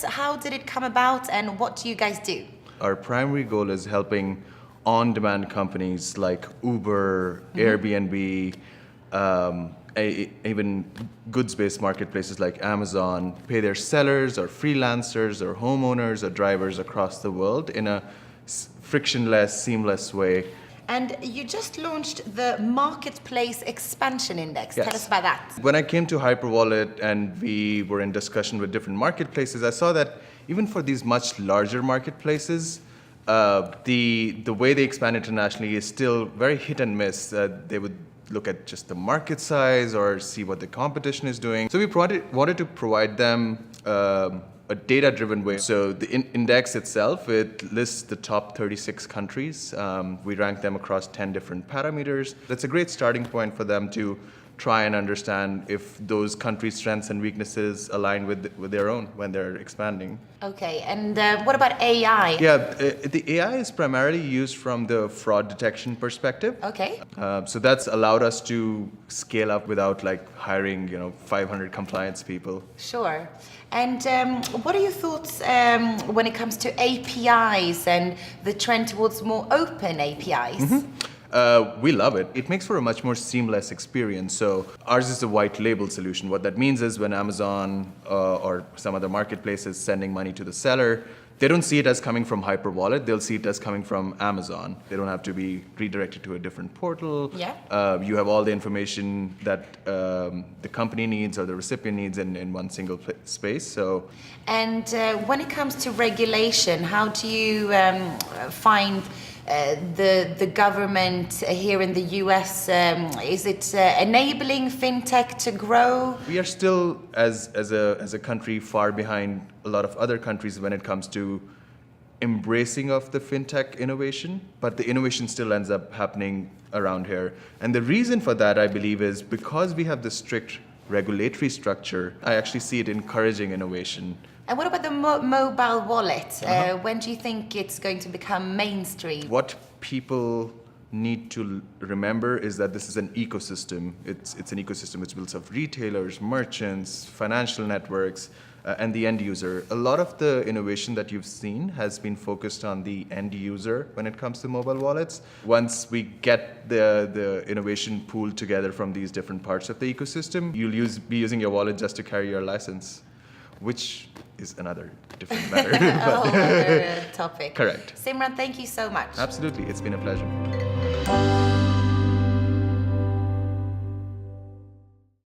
Hyperwallet, how did it come about and what do you guys do? Our primary goal is helping on-demand companies like Uber, Airbnb, even goods-based marketplaces like Amazon pay their sellers or freelancers or homeowners or drivers across the world in a frictionless, seamless way. And you just launched the Marketplace Expansion Index. Yes. Tell us about that. When I came to Hyperwallet and we were in discussion with different marketplaces, I saw that even for these much larger marketplaces, the way they expand internationally is still very hit and miss. They would look at just the market size or see what the competition is doing. So we wanted to provide them a data-driven way. So the index itself, it lists the top 36 countries. We rank them across 10 different parameters. That's a great starting point for them to try and understand if those countries' strengths and weaknesses align with their own when they're expanding. Okay, and what about AI? Yeah, the AI is primarily used from the fraud detection perspective. Okay. So that's allowed us to scale up without like hiring, 500 compliance people. Sure. And what are your thoughts when it comes to APIs and the trend towards more open APIs? We love it. It makes for a much more seamless experience. So ours is a white label solution. What that means is when Amazon or some other marketplace is sending money to the seller, they don't see it as coming from Hyperwallet. They'll see it as coming from Amazon. They don't have to be redirected to a different portal. Yeah. You have all the information that the company needs or the recipient needs in one single space. So. And when it comes to regulation, how do you find the government here in the US, is it enabling fintech to grow? We are still, as a country, far behind a lot of other countries when it comes to embracing of the fintech innovation, but the innovation still ends up happening around here. And the reason for that, I believe, is because we have this strict regulatory structure, I actually see it encouraging innovation. And what about the mobile wallet? When do you think it's going to become mainstream? What people need to remember is that this is an ecosystem. It's an ecosystem which builds of retailers, merchants, financial networks, and the end user. A lot of the innovation that you've seen has been focused on the end user when it comes to mobile wallets. Once we get the innovation pooled together from these different parts of the ecosystem, you'll be using your wallet just to carry your license, which is another different matter. Other topic. Correct. Simran, thank you so much. Absolutely, it's been a pleasure.